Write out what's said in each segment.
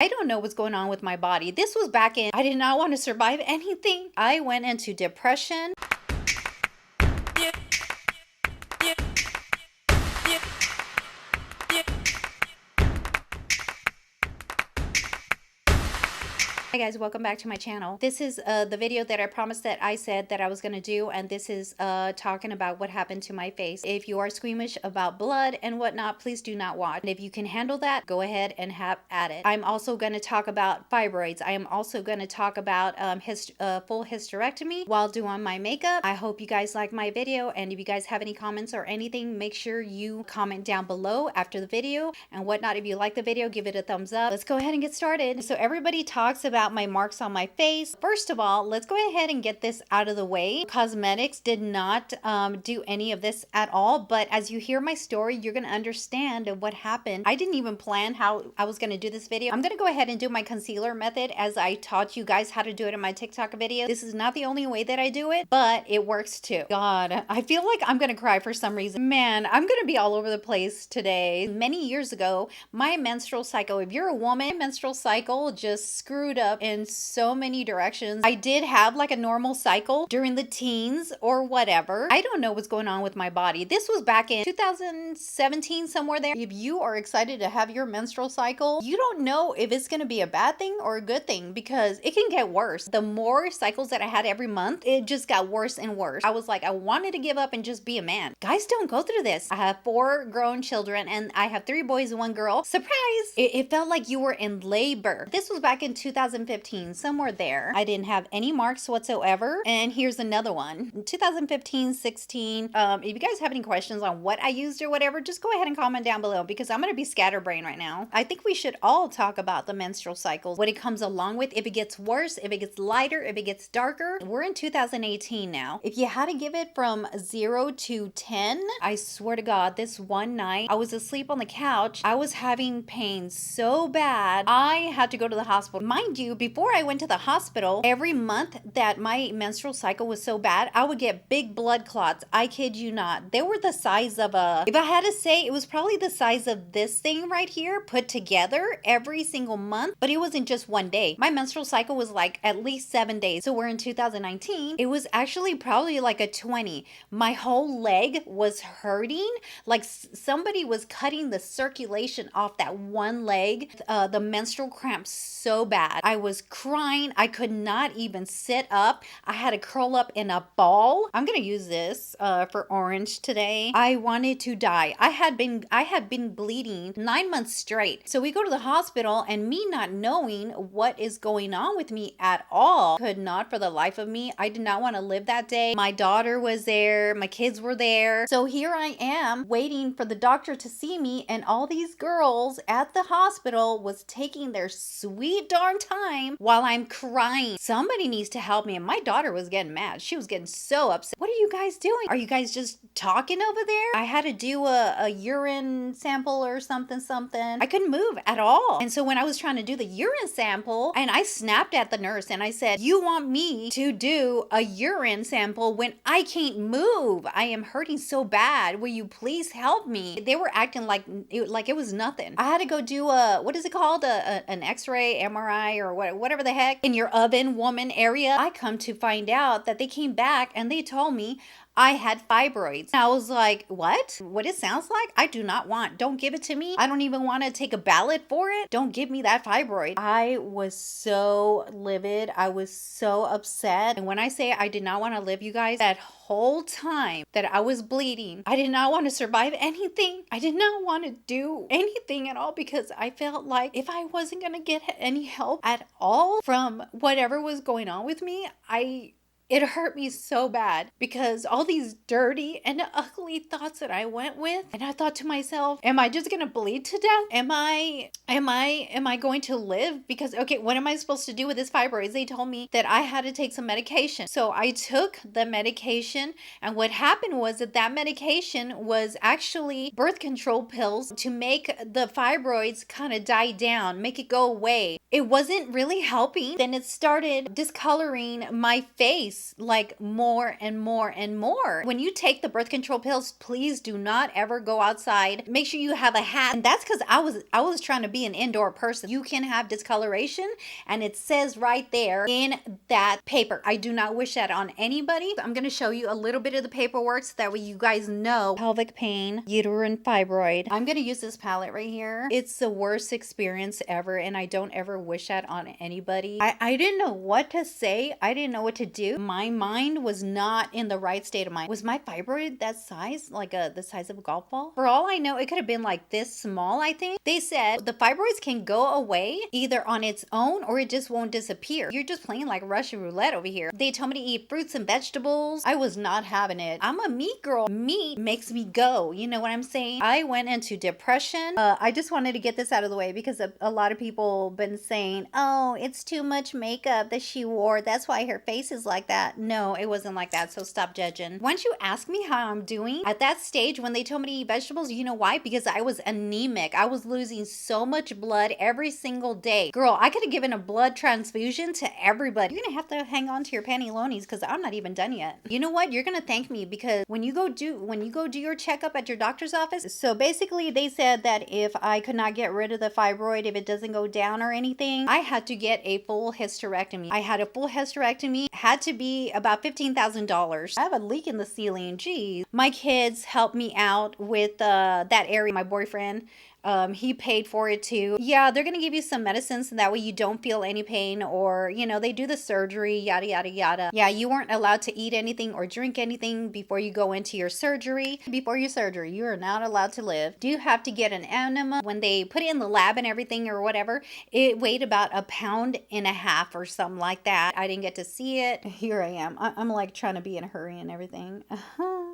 I don't know what's going on with my body. This was back in, I did not want to survive anything. I went into depression. Hi guys, welcome back to my channel. This is the video that I promised that I said that I was going to do, and this is talking about what happened to my face. If you are squeamish about blood and whatnot, please do not watch. And if you can handle that, go ahead and have at it. I'm also going to talk about fibroids. I am also going to talk about full hysterectomy while doing my makeup. I hope you guys like my video, and if you guys have any comments or anything, make sure you comment down below after the video and whatnot. If you like the video, give it a thumbs up. Let's go ahead and get started. So everybody talks about my marks on my face. First of all, let's go ahead and get this out of the way. Cosmetics did not do any of this at all, but as you hear my story, you're going to understand what happened. I didn't even plan how I was going to do this video. I'm going to go ahead and do my concealer method as I taught you guys how to do it in my TikTok video. This is not the only way that I do it, but it works too. God, I feel like I'm going to cry for some reason. Man, I'm going to be all over the place today. Many years ago, my menstrual cycle, if you're a woman, menstrual cycle just screwed up in so many directions. I did have like a normal cycle during the teens or whatever. I don't know what's going on with my body. This was back in 2017, somewhere there. If you are excited to have your menstrual cycle, you don't know if it's going to be a bad thing or a good thing, because it can get worse. The more cycles that I had every month, it just got worse and worse. I was like, I wanted to give up and just be a man. Guys don't go through this. I have 4 grown children and I have 3 boys and 1 girl. Surprise! It felt like you were in labor. This was back in 2015, somewhere there. I didn't have any marks whatsoever. And here's another one. In 2015, 16. If you guys have any questions on what I used or whatever, just go ahead and comment down below, because I'm going to be scatterbrained right now. I think we should all talk about the menstrual cycles, what it comes along with, if it gets worse, if it gets lighter, if it gets darker. We're in 2018 now. If you had to give it from 0 to 10, I swear to God, this one night, I was asleep on the couch. I was having pain so bad, I had to go to the hospital. Mind you, before I went to the hospital, every month that my menstrual cycle was so bad, I would get big blood clots. I kid you not. They were the size of if I had to say, it was probably the size of this thing right here put together every single month, but it wasn't just one day. My menstrual cycle was like at least 7 days. So we're in 2019. It was actually probably like a 20. My whole leg was hurting. Like somebody was cutting the circulation off that one leg. The menstrual cramps so bad. I was crying. I could not even sit up. I had to curl up in a ball. I'm gonna use this for orange today. I wanted to die. I had been bleeding 9 months straight. So we go to the hospital, and me not knowing what is going on with me at all, could not for the life of me. I did not want to live that day. My daughter was there. My kids were there. So here I am waiting for the doctor to see me, and all these girls at the hospital was taking their sweet darn time while I'm crying. Somebody needs to help me. And my daughter was getting mad. She was getting so upset. What are you guys doing? Are you guys just talking over there? I had to do a urine sample or something. I couldn't move at all. And so when I was trying to do the urine sample, and I snapped at the nurse and I said, you want me to do a urine sample when I can't move? I am hurting so bad. Will you please help me? They were acting like it was nothing. I had to go do what is it called? An x-ray, MRI, or whatever the heck, in your oven woman area. I come to find out that they came back and they told me I had fibroids. I was like, what it sounds like? I do not want. Don't give it to me. I don't even want to take a ballot for it. Don't give me that fibroid. I was so livid. I was so upset. And when I say I did not want to live, you guys, that whole time that I was bleeding, I did not want to survive anything. I did not want to do anything at all, because I felt like if I wasn't going to get any help at all from whatever was going on with me, it hurt me so bad, because all these dirty and ugly thoughts that I went with, and I thought to myself, am I just gonna bleed to death? Am I going to live? Because, okay, what am I supposed to do with this fibroids? They told me that I had to take some medication. So I took the medication, and what happened was that medication was actually birth control pills to make the fibroids kind of die down, make it go away. It wasn't really helping. Then it started discoloring my face. increase like more and more and more. When you take the birth control pills, please do not ever go outside. Make sure you have a hat. And that's because I was trying to be an indoor person. You can have discoloration, and it says right there in that paper. I do not wish that on anybody. I'm going to show you a little bit of the paperwork so that way you guys know. Pelvic pain, uterine fibroid. I'm going to use this palette right here. It's the worst experience ever, and I don't ever wish that on anybody. I didn't know what to say. I didn't know what to do. My mind was not in the right state of mind. Was my fibroid that size? Like the size of a golf ball? For all I know, it could have been like this small, I think. They said the fibroids can go away either on its own or it just won't disappear. You're just playing like Russian roulette over here. They told me to eat fruits and vegetables. I was not having it. I'm a meat girl. Meat makes me go. You know what I'm saying? I went into depression. I just wanted to get this out of the way because a lot of people been saying, oh, it's too much makeup that she wore. That's why her face is like that. No, it wasn't like that. So stop judging. Once you ask me how I'm doing at that stage when they told me to eat vegetables, you know why? Because I was anemic. I was losing so much blood every single day. Girl, I could have given a blood transfusion to everybody. You're gonna have to hang on to your pantalonies because I'm not even done yet. You know what? You're gonna thank me because when you go do your checkup at your doctor's office, so basically they said that if I could not get rid of the fibroid, if it doesn't go down or anything, I had to get a full hysterectomy. I had a full hysterectomy, had to be about $15,000. I have a leak in the ceiling. Geez. My kids helped me out with that area. My boyfriend, he paid for it too. Yeah, they're gonna give you some medicines so that way you don't feel any pain, or you know, they do the surgery, yada yada yada. Yeah, you weren't allowed to eat anything or drink anything before you go into your surgery. Before your surgery, you are not allowed to live. Do have to get an enema. When they put it in the lab and everything or whatever, it weighed about 1.5 pounds or something like that. I didn't get to see it. Here I am. I'm like trying to be in a hurry and everything.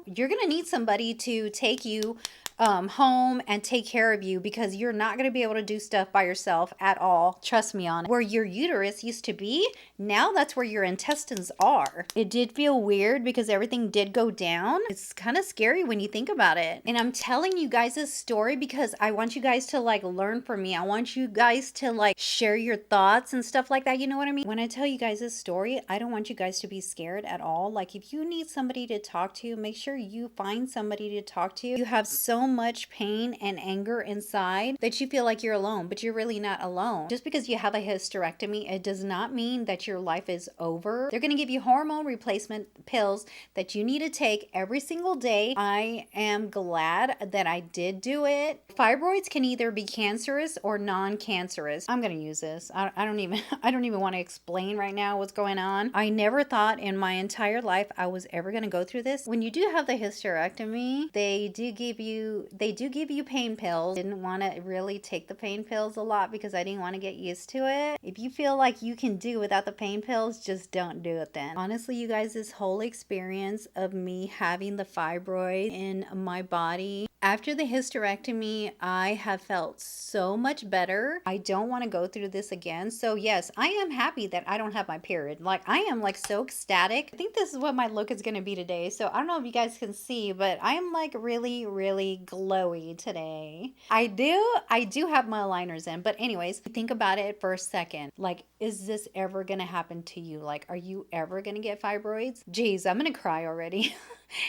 You're gonna need somebody to take you home and take care of you because you're not going to be able to do stuff by yourself at all. Trust me on it. Where your uterus used to be, now that's where your intestines are. It did feel weird because everything did go down. It's kind of scary when you think about it. And I'm telling you guys this story because I want you guys to like learn from me. I want you guys to like share your thoughts and stuff like that. You know what I mean? When I tell you guys this story, I don't want you guys to be scared at all. Like if you need somebody to talk to, make sure you find somebody to talk to. You have so much pain and anger inside that you feel like you're alone, but you're really not alone. Just because you have a hysterectomy, it does not mean that your life is over. They're going to give you hormone replacement pills that you need to take every single day. I am glad that I did do it. Fibroids can either be cancerous or non-cancerous. I'm going to use this. I don't even want to explain right now what's going on. I never thought in my entire life I was ever going to go through this. When you do have the hysterectomy, they do give you pain pills. Didn't want to really take the pain pills a lot because I didn't want to get used to it. If you feel like you can do without the pain pills, just don't do it then. Honestly, you guys, this whole experience of me having the fibroid in my body, after the hysterectomy, I have felt so much better. I don't want to go through this again. So yes, I am happy that I don't have my period. Like I am like so ecstatic. I think this is what my look is going to be today. So I don't know if you guys can see, but I am like really, really glowy today. I do have my aligners in, but anyways, think about it for a second. Like, is this ever going to happen to you? Like, are you ever going to get fibroids? Geez, I'm going to cry already.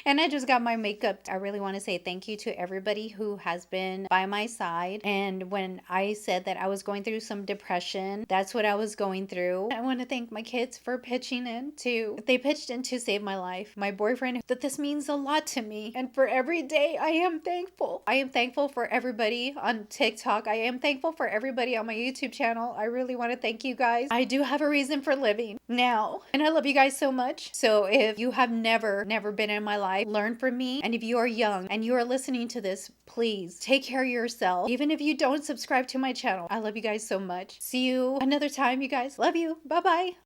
And I just got my makeup. I really want to say thank you to everybody who has been by my side. And when I said that I was going through some depression, that's what I was going through. I want to thank my kids for pitching in too. They pitched in to save my life. My boyfriend, that this means a lot to me. And for every day, I am thankful. I am thankful for everybody on TikTok. I am thankful for everybody on my YouTube channel. I really want to thank you guys. I do have a reason for living now. And I love you guys so much. So if you have never been in my life, learn from me. And if you are young and you are listening to this, please take care of yourself. Even if you don't subscribe to my channel, I love you guys so much. See you another time, you guys. Love you. Bye-bye.